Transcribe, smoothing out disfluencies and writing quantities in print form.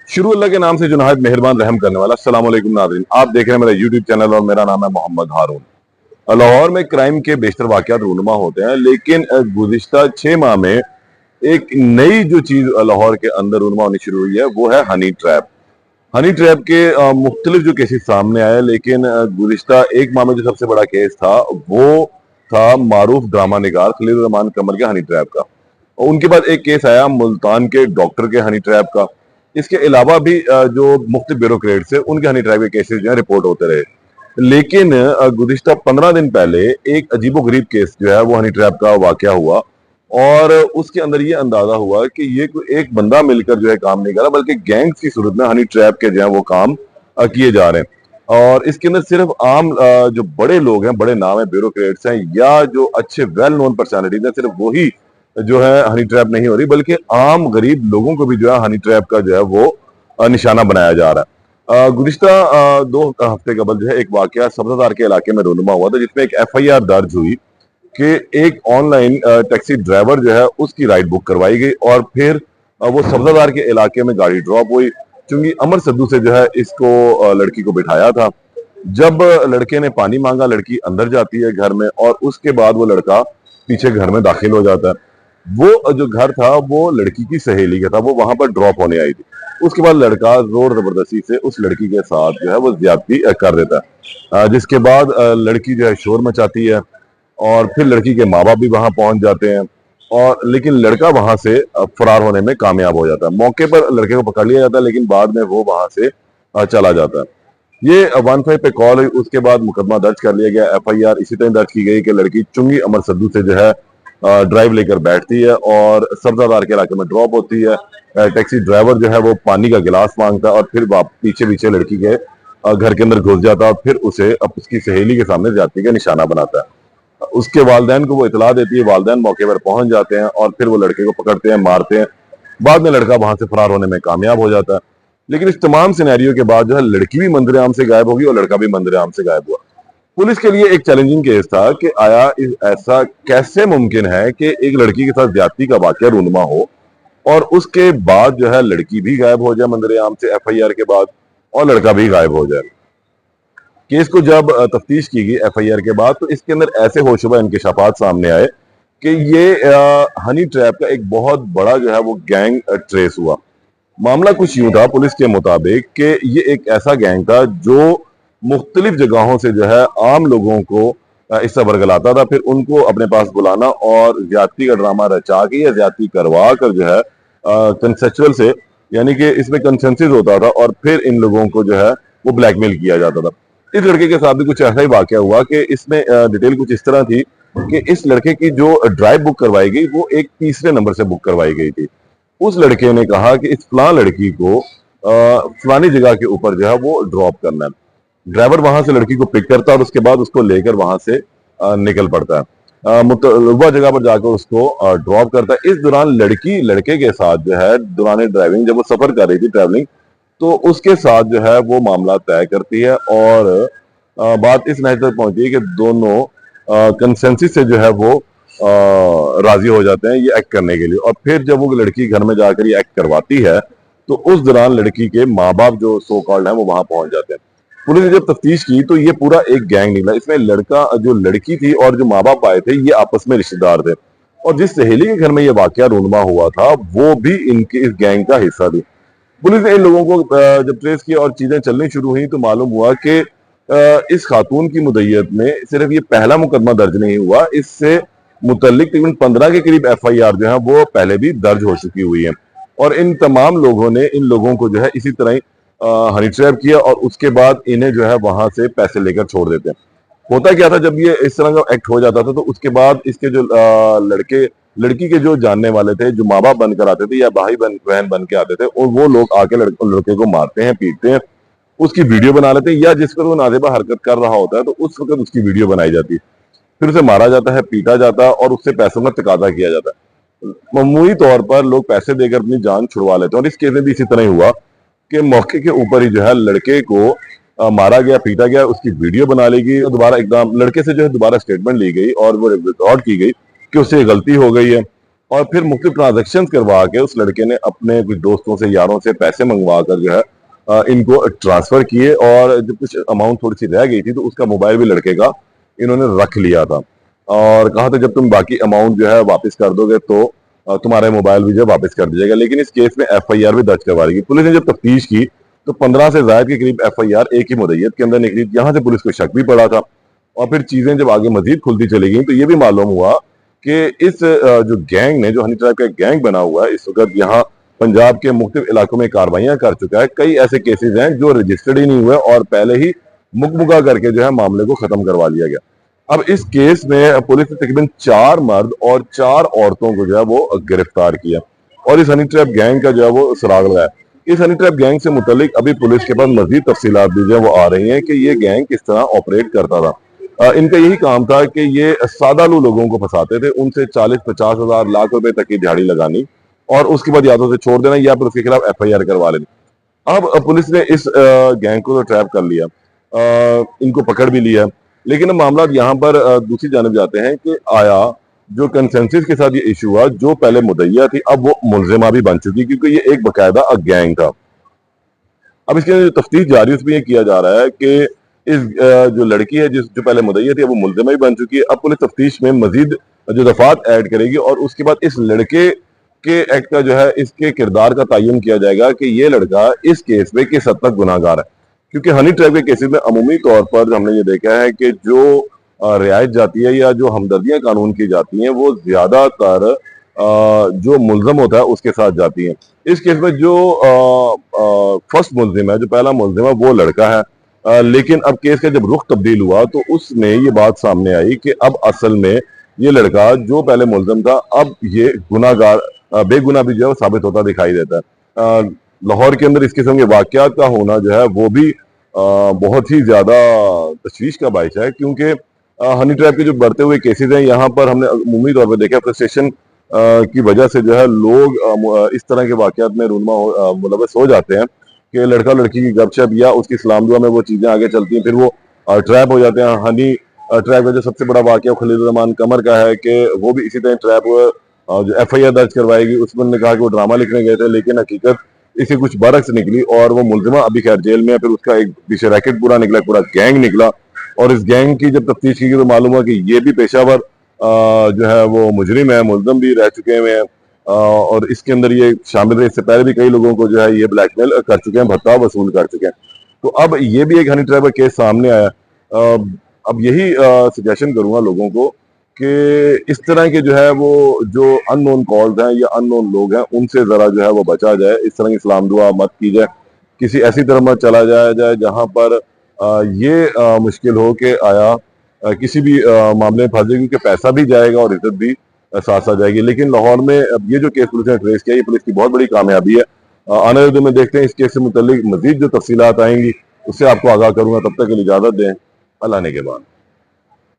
शुरू अल्लाह के नाम से जो नहायत मेहरबान रहम करने वाला। अस्सलाम वालेकुम नाज़रीन, आप देख रहे हैं मेरा यूट्यूब चैनल और मेरा नाम है मोहम्मद हारून। लाहौर में क्राइम के बेशतर वाक़यात रूनुमा होते हैं, लेकिन गुज़िश्ता 6 माह में एक नई जो चीज़ लाहौर के अंदर रूनुमा होनी शुरू हुई है, वो है हनी ट्रैप। हनी ट्रैप के मुख्तलिफ जो केसेस सामने आए, लेकिन गुज़िश्ता 1 माह में जो सबसे बड़ा केस था, वो था मारूफ ड्रामा निगार खलील रहमान कमर के हनी ट्रैप का। और उनके बाद एक केस आया मुल्तान के डॉक्टर के हनी ट्रैप का। इसके अलावा भी जो मुख्तलिफ ब्यूरोक्रेट्स है, उनके हनी ट्रैप के केसेस जो है रिपोर्ट होते रहे। लेकिन गुज़िश्ता 15 दिन पहले एक अजीबोगरीब केस जो है वो हनी ट्रैप का वाक़या हुआ, और उसके अंदर ये अंदाजा हुआ कि ये कोई एक बंदा मिलकर जो है काम नहीं कर रहा, बल्कि गैंग्स की सूरत में हनी ट्रैप के जो है वो काम किए जा रहे हैं। और इसके अंदर सिर्फ आम जो बड़े लोग हैं, बड़े नाम है, ब्यूरोक्रेट्स हैं, या जो अच्छे वेल नोन पर्सनैलिटीज हैं, सिर्फ वही जो है हनी ट्रैप नहीं हो रही, बल्कि आम गरीब लोगों को भी जो है हनी ट्रैप का जो है वो निशाना बनाया जा रहा है। गुज़िश्ता 2 हफ्ते कबल जो है एक वाक़या सब्ज़ादार के इलाके में रूनुमा हुआ था, जिसमें एक एफआईआर दर्ज हुई कि एक ऑनलाइन टैक्सी ड्राइवर जो है उसकी राइड बुक करवाई गई, और फिर वो सब्ज़ादार के इलाके में गाड़ी ड्रॉप हुई। चूंकि अमर सद्दू से जो है इसको लड़की को बिठाया था। जब लड़के ने पानी मांगा, लड़की अंदर जाती है घर में, और उसके बाद वो लड़का पीछे घर में दाखिल हो जाता है। वो जो घर था वो लड़की की सहेली का था, वो वहां पर ड्रॉप होने आई थी। उसके बाद लड़का जोर जबरदस्ती से उस लड़की के साथ जो है वो ज्यादती कर देता है, जिसके बाद लड़की जो है शोर मचाती है, और फिर लड़की के माँ बाप भी वहां पहुंच जाते हैं। और लेकिन लड़का वहां से फरार होने में कामयाब हो जाता है। मौके पर लड़के को पकड़ लिया जाता है, लेकिन बाद में वो वहां से चला जाता है। ये 15 पे कॉल हुई, उसके बाद मुकदमा दर्ज कर लिया गया। एफआईआर इसी तरह दर्ज की गई कि लड़की चुंगी अमर सद्दू से जो है ड्राइव लेकर बैठती है और सब्जादार के इलाके में ड्रॉप होती है। टैक्सी ड्राइवर जो है वो पानी का गिलास मांगता है, और फिर पीछे पीछे लड़की के घर के अंदर घुस जाता है, और फिर उसे उसकी सहेली के सामने ज्यादती का निशाना बनाता है। उसके वालदैन को वो इतला देती है, वालदैन मौके पर पहुंच जाते हैं, और फिर वो लड़के को पकड़ते हैं, मारते हैं। बाद में लड़का वहां से फरार होने में कामयाब हो जाता है। लेकिन इस तमाम सिनेरियो के बाद जो है लड़की भी मंजर आम से गायब होगी, और लड़का भी मंजर आम से गायब हुआ। पुलिस के लिए एक चैलेंजिंग केस था कि आया ऐसा कैसे मुमकिन है कि एक लड़की के साथ ज्यादती का वाकया रूनुमा हो, और उसके बाद जो है लड़की भी गायब हो जाए मंजर आम से एफआईआर के बाद, और लड़का भी गायब हो जाए। केस को जब तफ्तीश की गई एफआईआर के बाद, तो इसके अंदर ऐसे होशुबा इंकशाफात सामने आए कि ये हनी ट्रैप का एक बहुत बड़ा जो है वो गैंग ट्रेस हुआ। मामला कुछ यूं था पुलिस के मुताबिक कि ये एक ऐसा गैंग था जो मुख्तलिफ जगहों से जो है आम लोगों को इससे बरगलाता था, फिर उनको अपने पास बुलाना और ज्यादती का ड्रामा रचा के या ज्यादती करवा कर जो है कंसेचुअल से, यानी कि इसमें कंसेंसस होता था, और फिर इन लोगों को जो है वो ब्लैकमेल किया जाता था। इस लड़के के साथ भी कुछ ऐसा ही वाकया हुआ कि इसमें डिटेल कुछ इस तरह थी कि इस लड़के की जो ड्राइव बुक करवाई गई वो एक तीसरे नंबर से बुक करवाई गई थी। उस लड़के ने कहा कि इस फलां लड़की को फलानी जगह के ऊपर जो है वो ड्रॉप करना है। ड्राइवर वहां से लड़की को पिक करता है, और उसके बाद उसको लेकर वहां से निकल पड़ता है। मुतलबा जगह पर जाकर उसको ड्रॉप करता है। इस दौरान लड़की लड़के के साथ जो है दौरान ड्राइविंग, जब वो सफर कर रही थी ट्रैवलिंग, तो उसके साथ जो है वो मामला तय करती है, और बात इस नहज तक पहुंची है कि दोनों कंसेंसस से जो है वो राजी हो जाते हैं ये एक्ट करने के लिए। और फिर जब वो लड़की घर में जाकर ये एक्ट करवाती है, तो उस दौरान लड़की के माँ बाप जो सो कॉल्ड है वो वहां पहुंच जाते हैं। पुलिस ने जब तफ्तीश की तो ये पूरा एक गैंग निकला। इसमें लड़का, जो लड़की थी और जो माँ बाप आए थे, ये आपस में रिश्तेदार थे, और जिस सहेली के घर में ये वाकया रूनुमा हुआ था वो भी इनके इस गैंग का हिस्सा थी। पुलिस ने इन लोगों को जब ट्रेस किया और चीजें चलनी शुरू हुई, तो मालूम हुआ कि इस खातून की मुद्दत में सिर्फ ये पहला मुकदमा दर्ज नहीं हुआ, इससे मुतल्लिक तकरीबन 15 के करीब एफआईआर जो है वो पहले भी दर्ज हो चुकी हुई है। और इन तमाम लोगों ने इन लोगों को जो है इसी तरह ही हनी ट्रैप किया, और उसके बाद इन्हें जो है वहां से पैसे लेकर छोड़ देते हैं। होता क्या था, जब ये इस तरह का एक्ट हो जाता था, तो उसके बाद इसके जो लड़की के जो जानने वाले थे, जो माँ बाप बनकर आते थे या भाई बहन बन के आते थे, और वो लोग आके लड़के को मारते हैं, पीटते हैं, उसकी वीडियो बना लेते हैं, या जिस पर वो नाजेबा हरकत कर रहा होता है तो उस वक्त उसकी वीडियो बनाई जाती है। फिर उसे मारा जाता है, पीटा जाता है, और उससे पैसों का तकाजा किया जाता है। मामूली तौर पर लोग पैसे देकर अपनी जान छुड़वा लेते हैं, और इस केस में भी इसी तरह ही हुआ कि मौके के ऊपर ही जो है लड़के को मारा गया, पीटा गया, उसकी वीडियो बना ली गई, और दोबारा एकदम लड़के से जो है दोबारा स्टेटमेंट ली गई, और वो रिकॉर्ड की गई कि उससे गलती हो गई है। और फिर मुख्तलिफ ट्रांजेक्शन करवा के उस लड़के ने अपने कुछ दोस्तों से, यारों से पैसे मंगवा कर जो है इनको ट्रांसफर किए, और जब कुछ अमाउंट थोड़ी सी रह गई थी तो उसका मोबाइल भी लड़के का इन्होंने रख लिया था, और कहा था जब तुम बाकी अमाउंट जो है वापस कर दोगे तो तुम्हारे मोबाइल भी जो है वापस कर दिया जाएगा। लेकिन इस केस में एफआईआर भी दर्ज करवा दी। पुलिस ने जब तफ्तीश की तो 15 से ज्यादा के करीब एफआईआर एक ही मुद्दईयत के अंदर निकली। यहाँ से पुलिस को शक भी पड़ा था, और फिर चीजें जब आगे मजीद खुलती चली गई तो ये भी मालूम हुआ कि इस जो गैंग ने, जो हनी ट्रैप का गैंग बना हुआ है, इस वक्त यहाँ पंजाब के मुख्तलिफ इलाकों में कार्रवाइयां कर चुका है। कई ऐसे केसेस हैं जो रजिस्टर्ड ही नहीं हुए और पहले ही मुकमुका करके जो है मामले को खत्म करवा लिया गया। अब इस केस में पुलिस ने तकरीबन 4 मर्द और 4 औरतों को जो है वो गिरफ्तार किया, और इस हनी ट्रैप गैंग का जो है वो सुराग लगाया। इस हनी ट्रैप गैंग से मुतल्लिक अभी पुलिस के पास मजीद तफसीलात भी जो है वो आ रही हैं कि ये गैंग किस तरह ऑपरेट करता था। इनका यही काम था कि ये सादालू लोगों को फंसाते थे, उनसे 40-50 हजार लाख रुपए तक की दिहाड़ी लगानी, और उसके बाद या तो उसे छोड़ देना या फिर उसके खिलाफ एफआईआर करवा लेनी। अब पुलिस ने इस गैंग को तो ट्रैप कर लिया, इनको पकड़ भी लिया, लेकिन अब मामला यहाँ पर दूसरी जानब जाते हैं कि आया जो कंसेंसस के साथ ये इशू हुआ, जो पहले मुद्दईया थी अब वो मुलजिमा भी बन चुकी, क्योंकि ये एक बकायदा गैंग था। अब इसके अंदर जो तफ्तीश जारी है उसमें ये किया जा रहा है कि इस जो लड़की है जो पहले मुद्दईया थी अब वो मुलजिमा भी बन चुकी है। अब पुलिस तफ्तीश में मजीद जो दफात ऐड करेगी, और उसके बाद इस लड़के के एक्ट का जो है इसके किरदार का तयन किया जाएगा कि ये लड़का इस केस में किस हद तक गुनाहगार है। क्योंकि हनी ट्रैप के केसेस में अमूमी तौर पर हमने ये देखा है कि जो रियायत जाती है या जो हमदर्दियां कानून की जाती हैं वो ज्यादातर जो मुलजम होता है उसके साथ जाती हैं। इस केस में जो फर्स्ट मुलजिम है, जो पहला मुलजिम है, वो लड़का है। लेकिन अब केस का जब रुख तब्दील हुआ तो उसमें ये बात सामने आई कि अब असल में ये लड़का जो पहले मुलजिम था अब ये गुनाहगार बेगुनाह भी जो है वो साबित होता दिखाई देता है। लाहौर के अंदर इस किस्म के वाकयात का होना जो है वो भी बहुत ही ज्यादा तशवीश का बाइस है, क्योंकि हनी ट्रैप के जो बढ़ते हुए केसेस हैं यहाँ पर हमने अमूमी तौर पर देखा फ्रस्ट्रेशन की वजह से जो है लोग इस तरह के वाकयात में मुलव्वस हो जाते हैं कि लड़का लड़की की गपशप या उसकी सलाम दुआ में वो चीजें आगे चलती हैं, फिर वो ट्रैप हो जाते हैं। हनी ट्रैप का जो सबसे बड़ा वाकया खलील रहमान कमर का है कि वो भी इसी तरह ट्रैप हुआ, जो एफआईआर दर्ज करवाएगी उसमें उन्होंने कहा कि वो ड्रामा लिखने गए थे, लेकिन हकीकत इसी कुछ बरक्स निकली और वो मुलजिमा अभी खैर जेल में है। फिर उसका एक पीछे रैकेट पूरा निकला, पूरा गैंग निकला, और इस गैंग की जब तफ्तीश की तो मालूम हुआ कि ये भी पेशावर जो है वो मुजरिम है, मुलजम भी रह चुके हैं, और इसके अंदर ये शामिल है। इससे पहले भी कई लोगों को जो है ये ब्लैकमेल कर चुके हैं, भत्ता वसूल कर चुके हैं। तो अब ये भी एक हनी ट्रैप का केस सामने आया। अब यही सजेशन करूंगा लोगों को कि इस तरह के जो है वो जो अननोन कॉल्स हैं या अननोन लोग हैं उनसे जरा जो है वो बचा जाए। इस तरह की सलाम दुआ मत की जाए, किसी ऐसी तरह मत चला जाए जहां पर ये मुश्किल हो कि आया किसी भी मामले में फंस जाए, क्योंकि पैसा भी जाएगा और इज्जत भी साथ साथ जाएगी। लेकिन लाहौर में अब ये जो केस पुलिस ने ट्रेस किया, ये पुलिस की बहुत बड़ी कामयाबी है। आने वाले दिन में देखते हैं इस केस से मुतल्लिक मजीद जो तफसीलात आएंगी उससे आपको आगाह करूंगा। तब तक के लिए इजाजत दें, अल्लाह ने के बाद।